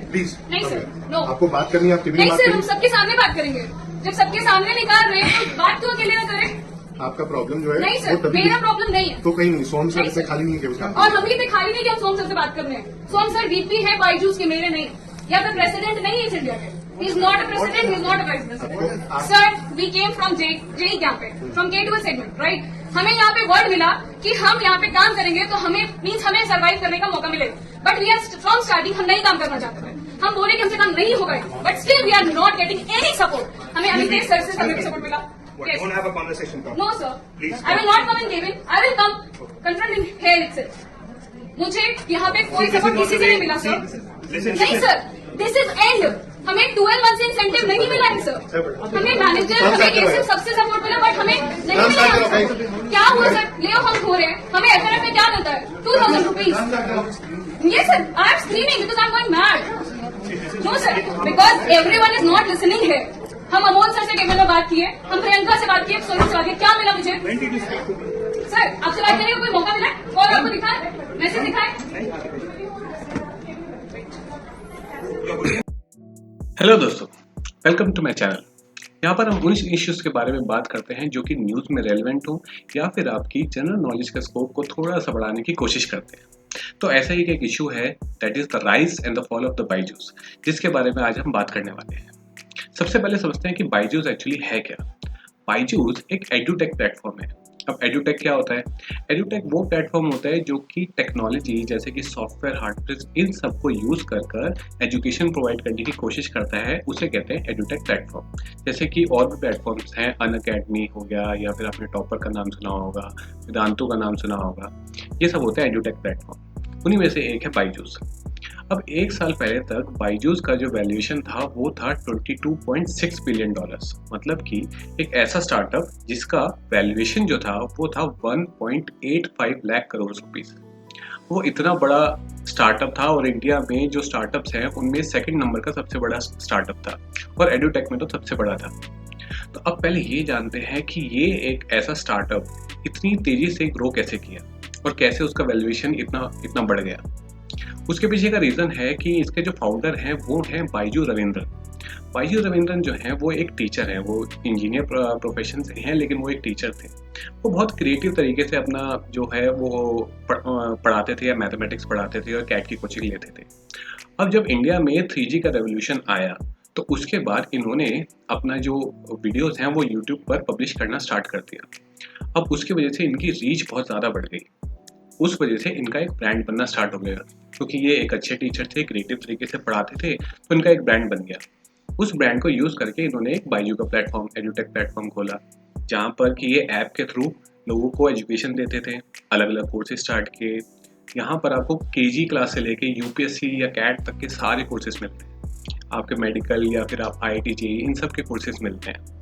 Please. नहीं sir, no. आपको बात करनी है, आप टीवी में नहीं बात सर, हम करिए। सबके सामने बात करेंगे। जब सबके सामने निकाल रहे हैं तो बात क्यों अकेले में करें? आपका प्रॉब्लम जो है नहीं वो सर, तभी मेरा प्रॉब्लम नहीं है। तो कहीं नहीं, सोम सर नहीं इतने सर। खाली नहीं है उसका। और हम भी इतने खाली नहीं कि हम सोम सर से बात करने हैं। सोम सर वीपी है बाईजूस के, मेरे नहीं। या फिर प्रेसिडेंट नहीं है इस इंडिया के। He is not a president, he is not a vice president. Sir, we came from JEE camp, from K to a segment, right? हमें यहाँ पे वर्ड मिला कि हम यहाँ पे काम करेंगे तो हमें मीन्स हमें सर्वाइव करने का मौका मिलेगा। But we are from starting हम नहीं काम करना चाहते थे। हम बोले कि हमसे काम नहीं होगा, but still we are not getting any support. हमें अमितेश सर से हमें सपोर्ट मिला। Yes. Don't have a conversation. Come. No sir, Please I will not come in Kevin. I will come confront in here itself. मुझे यहाँ पे कोई support किसी से नहीं मिला सर। नहीं सर, दिस इज एंड। हमें 12 मंथ से इंसेंटिव नहीं मिला है सर। हमें मैनेजर, हमें कैसे सबसे सपोर्ट मिला, बट हमें नहीं मिला। क्या हुआ सर, ले ऑफ हम हो रहे हैं, हमें एफआरएफ में क्या मिलता है? 2000 रुपीज। ये sir, I am screening because I am going mad. No sir, because everyone is not listening है। हम अमोल सर से केवल में बात किए, हम प्रियंका से बात किए, सोनू से बात किए, क्या मिला मुझे? सर, आपसे बात करने का कोई मौका मिला? कॉल आपको दिखा है, मैसेज दिखा है? हेलो दोस्तों, वेलकम टू माय चैनल। यहाँ पर हम उन इश्यूज के बारे में बात करते हैं जो कि न्यूज़ में रेलेवेंट हो या फिर आपकी जनरल नॉलेज के स्कोप को थोड़ा सा बढ़ाने की कोशिश करते हैं। तो ऐसा ही एक इशू है, that is the rise and the fall of the Byju's, जिसके बारे में आज हम बात करने वाले हैं। सबसे पहले समझते हैं कि बायजूस एक्चुअली है क्या। बायजूस एक एडुटेक प्लेटफॉर्म है। अब एडुटेक क्या होता है? एडुटेक वो प्लेटफॉर्म होता है जो कि टेक्नोलॉजी जैसे कि सॉफ्टवेयर, हार्डवेयर, इन सबको यूज कर एजुकेशन प्रोवाइड करने की कोशिश करता है, उसे कहते हैं एडुटेक प्लेटफॉर्म। जैसे कि और भी प्लेटफॉर्म्स हैं, अनअकैडमी हो गया, या फिर आपने टॉपर का नाम सुना होगा, वेदांतु का नाम सुना होगा, ये सब होते हैं एडुटेक प्लेटफॉर्म। उन्हीं में से एक है बायजूस। अब एक साल पहले तक बायजूस का जो वैल्यूएशन था वो था $22.6 बिलियन। मतलब कि एक ऐसा स्टार्टअप जिसका वैल्यूएशन जो था वो था 1.85 लाख करोड़ रुपीस। वो इतना बड़ा स्टार्टअप था और इंडिया में जो स्टार्टअप्स हैं उनमें सेकंड नंबर का सबसे बड़ा स्टार्टअप था और एडुटेक में तो सबसे बड़ा था। तो अब पहले ये जानते हैं कि ये एक ऐसा स्टार्टअप इतनी तेजी से ग्रो कैसे किया और कैसे उसका वैल्यूएशन इतना बढ़ गया। उसके पीछे का रीज़न है कि इसके जो फाउंडर हैं वो हैं बायजू रविंद्रन। बायजू रविंद्रन जो हैं वो एक टीचर हैं, वो इंजीनियर प्रोफेशन से हैं लेकिन वो एक टीचर थे। वो बहुत क्रिएटिव तरीके से अपना जो है वो पढ़ाते थे या मैथमेटिक्स पढ़ाते थे और कैट की कोचिंग लेते थे। अब जब इंडिया में 3G का रेवोल्यूशन आया तो उसके बाद इन्होंने अपना जो वीडियोज़ हैं वो यूट्यूब पर पब्लिश करना स्टार्ट कर दिया। अब उसकी वजह से इनकी रीच बहुत ज़्यादा बढ़ गई। उस वजह से इनका एक ब्रांड बनना स्टार्ट हो गया, क्योंकि ये एक अच्छे टीचर थे, क्रिएटिव तरीके से पढ़ाते थे, तो इनका एक ब्रांड बन गया। उस ब्रांड को यूज़ करके इन्होंने एक बायजू का प्लेटफॉर्म, एडुटेक प्लेटफॉर्म खोला, जहाँ पर कि ये ऐप के थ्रू लोगों को एजुकेशन देते थे, अलग अलग कोर्सेज स्टार्ट किए। यहाँ पर आपको KG क्लास से लेके UPSC या कैट तक के सारे कोर्सेज मिलते हैं। आपके मेडिकल या फिर आप IIT JEE इन सब के कोर्सेज मिलते हैं।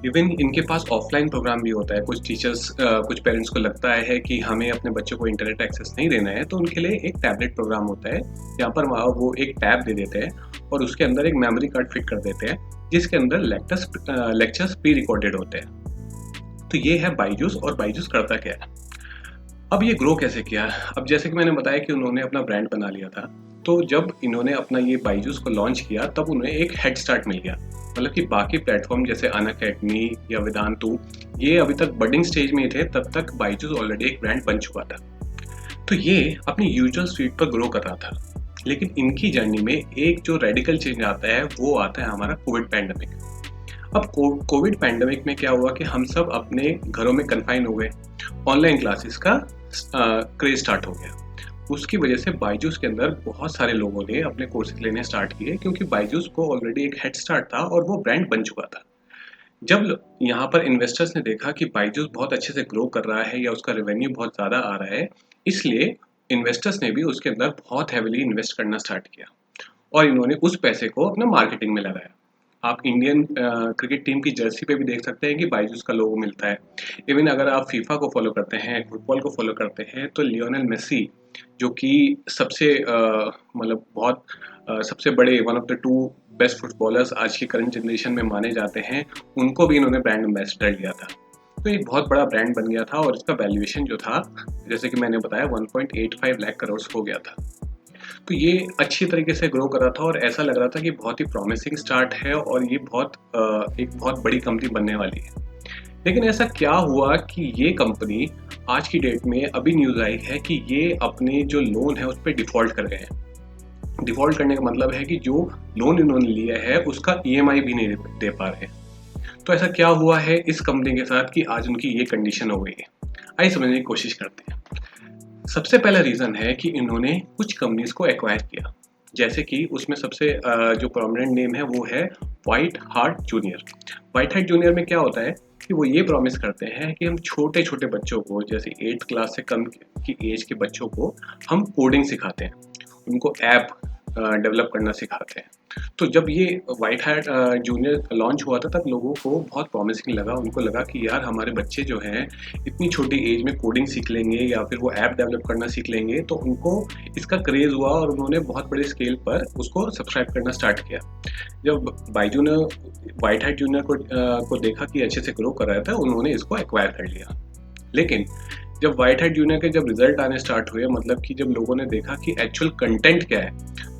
इवन इनके पास ऑफलाइन प्रोग्राम भी होता है। कुछ टीचर्स, कुछ पेरेंट्स को लगता है कि हमें अपने बच्चों को इंटरनेट एक्सेस नहीं देना है, तो उनके लिए एक टैबलेट प्रोग्राम होता है, यहाँ पर वो एक टैब दे देते हैं और उसके अंदर एक मेमोरी कार्ड फिट कर देते हैं, जिसके अंदर लेक्चर्स प्री रिकॉर्डेड होते हैं। तो ये है बायजूस। और बायजूस करता क्या है? अब ये ग्रो कैसे किया? अब जैसे कि मैंने बताया कि उन्होंने अपना ब्रांड बना लिया था, तो जब इन्होंने अपना ये बायजूस को लॉन्च किया तब उन्हें एक हेड स्टार्ट मिल गया। मतलब कि बाकी प्लेटफॉर्म जैसे अनअकैडमी या वेदांतु ये अभी तक बडिंग स्टेज में थे, तब तक बायजूस ऑलरेडी एक ब्रांड बन चुका था। तो ये अपनी यूजुअल स्पीड पर ग्रो कर रहा था। लेकिन इनकी जर्नी में एक जो रेडिकल चेंज आता है वो आता है हमारा कोविड पैंडेमिक। अब कोविड पैंडेमिक में क्या हुआ कि हम सब अपने घरों में कन्फाइन हो गए, ऑनलाइन क्लासेस का क्रेज स्टार्ट हो गया। उसकी वजह से बायजूस के अंदर बहुत सारे लोगों ने अपने कोर्सेज लेने स्टार्ट किए, क्योंकि बायजूस को ऑलरेडी एक हेड स्टार्ट था और वो ब्रांड बन चुका था। जब यहाँ पर इन्वेस्टर्स ने देखा कि बायजूस बहुत अच्छे से ग्रो कर रहा है या उसका रेवेन्यू बहुत ज़्यादा आ रहा है, इसलिए इन्वेस्टर्स ने भी उसके अंदर बहुत हैविली इन्वेस्ट करना स्टार्ट किया और इन्होंने उस पैसे को अपना मार्केटिंग में लगाया। आप इंडियन क्रिकेट टीम की जर्सी पे भी देख सकते हैं कि बायजूस का लोगो मिलता है। इवन अगर आप फीफा को फॉलो करते हैं, फुटबॉल को फॉलो करते हैं, तो लियोनेल मेसी जो कि सबसे मतलब बहुत सबसे बड़े one of the 2 best footballers आज की करंट जनरेशन में माने जाते हैं, उनको भी इन्होंने ब्रांड एम्बेसडर लिया था। तो एक बहुत बड़ा ब्रांड बन गया था और इसका वैल्यूएशन जो था, जैसे कि मैंने बताया, 1.85 लाख करोड़ हो गया था। तो ये अच्छी तरीके से ग्रो कर रहा था और ऐसा लग रहा था कि बहुत ही प्रॉमिसिंग स्टार्ट है और ये एक बहुत बड़ी कंपनी बनने वाली है। लेकिन ऐसा क्या हुआ कि ये कंपनी आज की डेट में अभी न्यूज़ आई है कि ये अपने जो लोन है उस पर डिफ़ॉल्ट कर गए हैं। डिफ़ॉल्ट करने का मतलब है कि जो लोन इन्होंने लिया है उसका ईएमआई भी नहीं दे पा रहे हैं। तो ऐसा क्या हुआ है इस कंपनी के साथ कि आज उनकी ये कंडीशन हो गई है? आइए समझने की कोशिश करते हैं। सबसे पहला रीज़न है कि इन्होंने कुछ कंपनीज को एक्वायर किया, जैसे कि उसमें सबसे जो प्रोमिनेंट नेम है वो है white heart junior. White heart junior में क्या होता है कि वो ये प्रॉमिस करते हैं कि हम छोटे छोटे बच्चों को, जैसे 8th क्लास से कम की एज के बच्चों को हम कोडिंग सिखाते हैं, उनको ऐप डेवलप करना सिखाते हैं। तो जब ये व्हाइट हैट जूनियर लॉन्च हुआ था तब लोगों को बहुत प्रॉमिसिंग लगा। उनको लगा कि यार हमारे बच्चे जो हैं इतनी छोटी एज में कोडिंग सीख लेंगे या फिर वो ऐप डेवलप करना सीख लेंगे, तो उनको इसका क्रेज़ हुआ और उन्होंने बहुत बड़े स्केल पर उसको सब्सक्राइब करना स्टार्ट किया। जब बायजू ने व्हाइट हैट जूनियर को देखा कि अच्छे से ग्रो कर रहा था, उन्होंने इसको एक्वायर कर लिया। लेकिन जब व्हाइट हैट जूनियर के जब रिजल्ट आने स्टार्ट हुए, मतलब कि जब लोगों ने देखा कि एक्चुअल कंटेंट क्या है,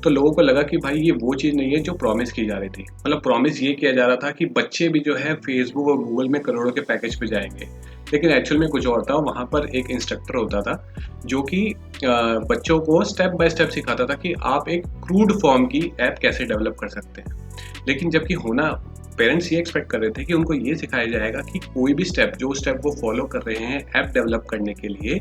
तो लोगों को लगा कि भाई ये वो चीज़ नहीं है जो प्रॉमिस की जा रही थी। मतलब प्रॉमिस ये किया जा रहा था कि बच्चे भी जो है फेसबुक और गूगल में करोड़ों के पैकेज पे जाएंगे, लेकिन एक्चुअल में कुछ और था। वहाँ पर एक इंस्ट्रक्टर होता था जो कि बच्चों को स्टेप बाय स्टेप सिखाता था कि आप एक क्रूड फॉर्म की ऐप कैसे डेवलप कर सकते हैं। लेकिन जबकि होना पेरेंट्स ये एक्सपेक्ट कर रहे थे कि उनको ये सिखाया जाएगा कि कोई भी स्टेप, जो स्टेप वो फॉलो कर रहे हैं ऐप डेवलप करने के लिए,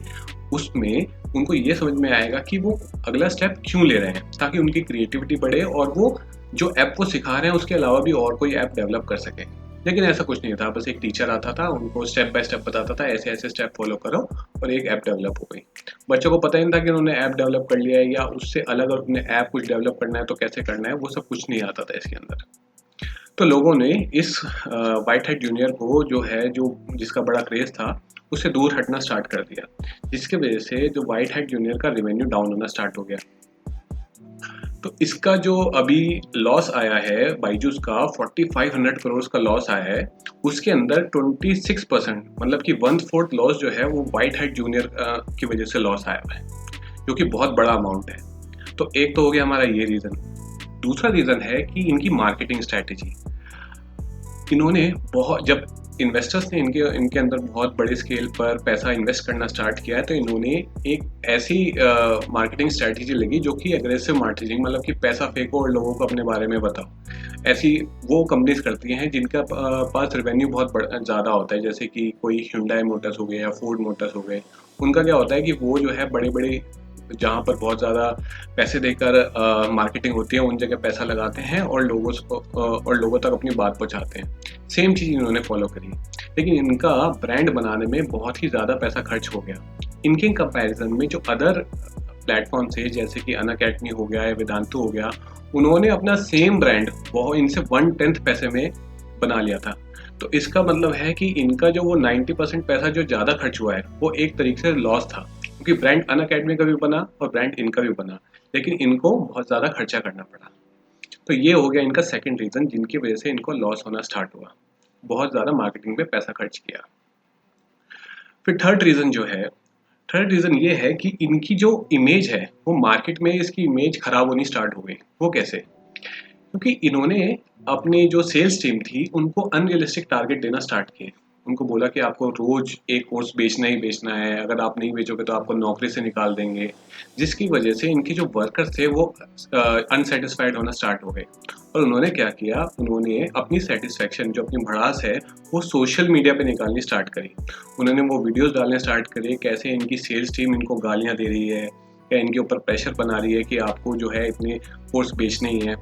उसमें उनको ये समझ में आएगा कि वो अगला स्टेप क्यों ले रहे हैं, ताकि उनकी क्रिएटिविटी बढ़े और वो जो ऐप को सिखा रहे हैं उसके अलावा भी और कोई ऐप डेवलप कर सके। लेकिन ऐसा कुछ नहीं था, बस एक टीचर आता था, उनको स्टेप बाय स्टेप बताता था ऐसे ऐसे स्टेप फॉलो करो और एक ऐप डेवलप हो गई। बच्चों को पता ही नहीं था कि उन्होंने ऐप डेवलप कर लिया है, या उससे अलग अगर उन्हें ऐप कुछ डेवलप करना है तो कैसे करना है, वो सब कुछ नहीं आता था इसके अंदर। तो लोगों ने इस व्हाइट हैट जूनियर को जो है, जो जिसका बड़ा क्रेज़ था, उससे दूर हटना स्टार्ट कर दिया, जिसकी वजह से जो व्हाइट हैट जूनियर का रेवेन्यू डाउन होना स्टार्ट हो गया। तो इसका जो अभी लॉस आया है बायजूस का, 4500 करोड़ का लॉस आया है, उसके अंदर 26%, मतलब कि 1/4 लॉस जो है वो व्हाइट हैट जूनियर की वजह से लॉस आया है, जो कि बहुत बड़ा अमाउंट है। तो एक तो हो गया हमारा ये रीज़न। दूसरा रीज़न है कि इनकी मार्केटिंग स्ट्रैटेजी। इन्होंने बहुत, जब इन्वेस्टर्स ने इनके अंदर बहुत बड़े स्केल पर पैसा इन्वेस्ट करना स्टार्ट किया है, तो इन्होंने एक ऐसी मार्केटिंग स्ट्रैटेजी लगी जो कि एग्रेसिव मार्केटिंग, मतलब कि पैसा फेंको और लोगों को अपने बारे में बताओ। ऐसी वो कंपनीज करती हैं जिनका पास रेवेन्यू बहुत ज़्यादा होता है, जैसे कि कोई Hyundai मोटर्स हो गए या फोर्ड मोटर्स हो गए। उनका क्या होता है कि वो जो है बड़े बड़े, जहाँ पर बहुत ज़्यादा पैसे देकर मार्केटिंग होती है, उन जगह पैसा लगाते हैं और लोगों तक अपनी बात पहुँचाते हैं। सेम चीज़ इन्होंने फॉलो करी, लेकिन इनका ब्रांड बनाने में बहुत ही ज़्यादा पैसा खर्च हो गया। इनके कंपैरिजन में जो अदर प्लेटफॉर्म थे, जैसे कि अनअकैडमी हो गया या वेदांतु हो गया, उन्होंने अपना सेम ब्रांड बहुत इनसे 1/10 पैसे में बना लिया था। तो इसका मतलब है कि इनका जो वो 90% पैसा जो ज़्यादा खर्च हुआ है, वो एक तरीके से लॉस था, क्योंकि ब्रांड अनअकैडमी का भी बना और ब्रांड इनका भी बना, लेकिन इनको बहुत ज़्यादा खर्चा करना पड़ा। तो ये हो गया इनका सेकंड रीज़न, जिनकी वजह से इनको लॉस होना स्टार्ट हुआ। बहुत ज़्यादा मार्केटिंग पे पैसा खर्च किया। फिर थर्ड रीज़न ये है कि इनकी जो इमेज है वो मार्केट में, इसकी इमेज खराब होनी स्टार्ट हो गई। वो कैसे? क्योंकि इन्होंने अपनी जो सेल्स टीम थी उनको अनरियलिस्टिक टारगेट देना स्टार्ट किए। उनको बोला कि आपको रोज एक कोर्स बेचना ही बेचना है, अगर आप नहीं बेचोगे तो आपको नौकरी से निकाल देंगे, जिसकी वजह से इनके जो वर्कर्स थे वो अनसेटिस्फाइड होना स्टार्ट हो गए। और उन्होंने क्या किया, उन्होंने अपनी सेटिस्फेक्शन, जो अपनी भड़ास है, वो सोशल मीडिया पे निकालनी स्टार्ट करी। उन्होंने वो वीडियोस डालने स्टार्ट करे कैसे इनकी सेल्स टीम इनको गालियाँ दे रही है या इनके ऊपर प्रेशर बना रही है कि आपको जो है इतने कोर्स बेचने ही है।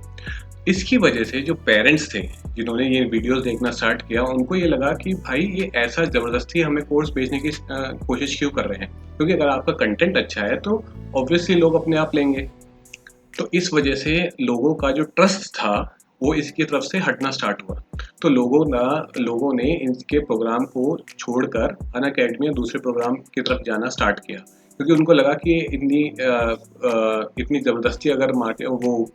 इसकी वजह से जो पेरेंट्स थे जिन्होंने ये वीडियोस देखना स्टार्ट किया, उनको ये लगा कि भाई ये ऐसा ज़बरदस्ती हमें कोर्स बेचने की कोशिश क्यों कर रहे हैं, क्योंकि अगर आपका कंटेंट अच्छा है तो ऑब्वियसली लोग अपने आप लेंगे। तो इस वजह से लोगों का जो ट्रस्ट था वो इसकी तरफ से हटना स्टार्ट हुआ। तो लोगों ने इनके प्रोग्राम को छोड़कर अनअकैडमी या दूसरे प्रोग्राम की तरफ जाना स्टार्ट किया, क्योंकि उनको लगा कि इतनी ज़बरदस्ती अगर वो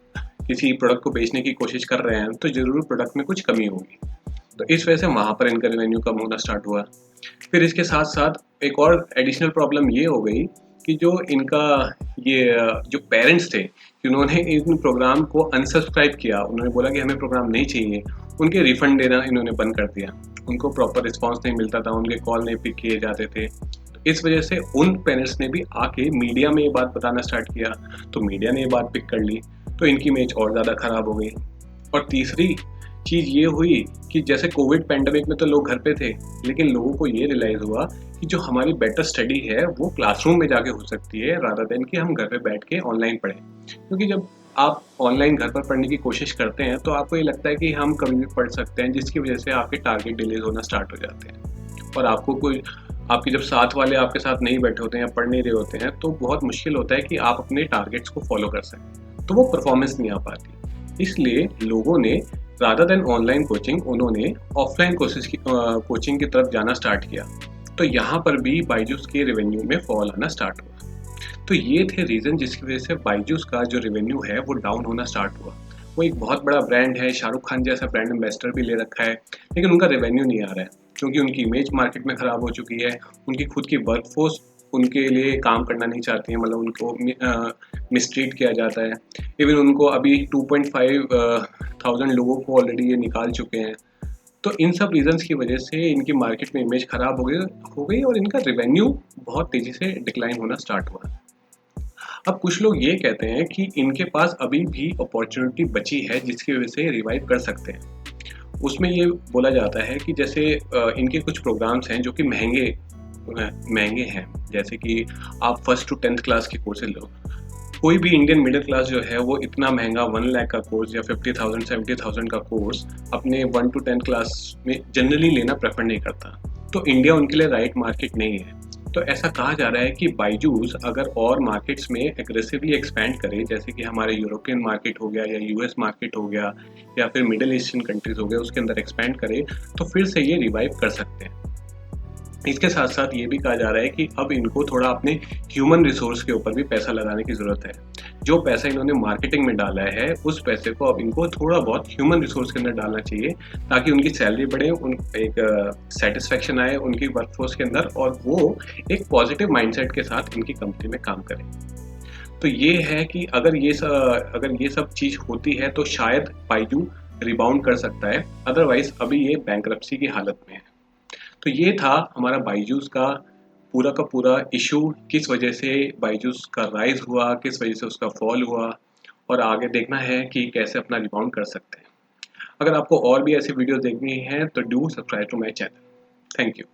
किसी प्रोडक्ट को बेचने की कोशिश कर रहे हैं तो ज़रूर प्रोडक्ट में कुछ कमी होगी। तो इस वजह से वहाँ पर इनका रेवेन्यू कम होना स्टार्ट हुआ। फिर इसके साथ साथ एक और एडिशनल प्रॉब्लम ये हो गई कि जो इनका ये जो पेरेंट्स थे कि उन्होंने इन प्रोग्राम को अनसब्सक्राइब किया, उन्होंने बोला कि हमें प्रोग्राम नहीं चाहिए, उनके रिफंड देना इन्होंने बंद कर दिया। उनको प्रॉपर रिस्पॉन्स नहीं मिलता था, उनके कॉल नहीं पिक किए जाते थे। इस वजह से उन पेरेंट्स ने भी आके मीडिया में ये बात बताना स्टार्ट किया, तो मीडिया ने ये बात पिक कर ली, तो इनकी इमेज और ज़्यादा ख़राब हो गई। और तीसरी चीज़ ये हुई कि जैसे कोविड पैंडमिक में तो लोग घर पे थे, लेकिन लोगों को ये रियलाइज़ हुआ कि जो हमारी बेटर स्टडी है वो क्लासरूम में जाके हो सकती है रादर देन कि हम घर पे बैठ के ऑनलाइन पढ़ें। क्योंकि जब आप ऑनलाइन घर पर पढ़ने की कोशिश करते हैं तो आपको ये लगता है कि हम कभी भी पढ़ सकते हैं, जिसकी वजह से आपके टारगेट डिलेज होना स्टार्ट हो जाते हैं। और आपको कोई आपके जब साथ वाले आपके साथ नहीं बैठे होते हैं या पढ़ नहीं रहे होते हैं तो बहुत मुश्किल होता है कि आप अपने टारगेट्स को फॉलो कर सकें, तो वो परफॉर्मेंस नहीं आ पाती। इसलिए लोगों ने रादर देन ऑनलाइन कोचिंग उन्होंने ऑफलाइन कोचिंग की तरफ जाना स्टार्ट किया, तो यहाँ पर भी बायजूस के रेवेन्यू में फॉल आना स्टार्ट हुआ। तो ये थे रीज़न जिसकी वजह से बायजूस का जो रेवेन्यू है वो डाउन होना स्टार्ट हुआ। वो एक बहुत बड़ा ब्रांड है, शाहरुख खान जैसा ब्रांड एम्बेसडर भी ले रखा है, लेकिन उनका रेवेन्यू नहीं आ रहा है क्योंकि उनकी इमेज मार्केट में ख़राब हो चुकी है। उनकी खुद की वर्कफोर्स उनके लिए काम करना नहीं चाहती है, मतलब उनको मिसट्रीट किया जाता है। इवन उनको अभी 2,500 लोगों को ऑलरेडी ये निकाल चुके हैं। तो इन सब रीजंस की वजह से इनकी मार्केट में इमेज खराब हो गई और इनका रेवेन्यू बहुत तेज़ी से डिक्लाइन होना स्टार्ट हुआ। अब कुछ लोग ये कहते हैं कि इनके पास अभी भी अपॉर्चुनिटी बची है जिसकी वजह से रिवाइव कर सकते हैं। उसमें ये बोला जाता है कि जैसे इनके कुछ प्रोग्राम्स हैं जो कि महंगे हैं, जैसे कि आप 1st to 10th क्लास के कोर्सेज लो। कोई भी इंडियन मिडिल क्लास जो है वो इतना महंगा 1 लाख का कोर्स या 50,000 70,000 का कोर्स अपने 1 to 10 क्लास में जनरली लेना प्रेफर नहीं करता। तो इंडिया उनके लिए राइट मार्केट नहीं है। तो ऐसा कहा जा रहा है कि बायजूस अगर और मार्केट्स में एग्रेसिवली एक्सपैंड करे, जैसे कि हमारे यूरोपियन मार्केट हो गया या यूएस मार्केट हो गया या फिर मिडिल ईस्टर्न कंट्रीज हो गए, उसके अंदर एक्सपैंड करे तो फिर से ये रिवाइव कर सकते हैं। इसके साथ साथ ये भी कहा जा रहा है कि अब इनको थोड़ा अपने ह्यूमन रिसोर्स के ऊपर भी पैसा लगाने की ज़रूरत है। जो पैसा इन्होंने मार्केटिंग में डाला है उस पैसे को अब इनको थोड़ा बहुत ह्यूमन रिसोर्स के अंदर डालना चाहिए ताकि उनकी सैलरी बढ़े, उन एक सेटिस्फेक्शन आए उनकी वर्कफोर्स के अंदर और वो एक पॉजिटिव माइंडसेट के साथ इनकी कंपनी में काम करें। तो ये है कि अगर ये सब चीज़ होती है तो शायद बायजू रिबाउंड कर सकता है, अदरवाइज अभी ये बैंकरप्सी की हालत में है। तो ये था हमारा बायजूस का पूरा इशू, किस वजह से बायजूस का राइज हुआ, किस वजह से उसका फॉल हुआ, और आगे देखना है कि कैसे अपना रिबाउंड कर सकते हैं। अगर आपको और भी ऐसी वीडियो देखनी है तो do subscribe to my channel. Thank you.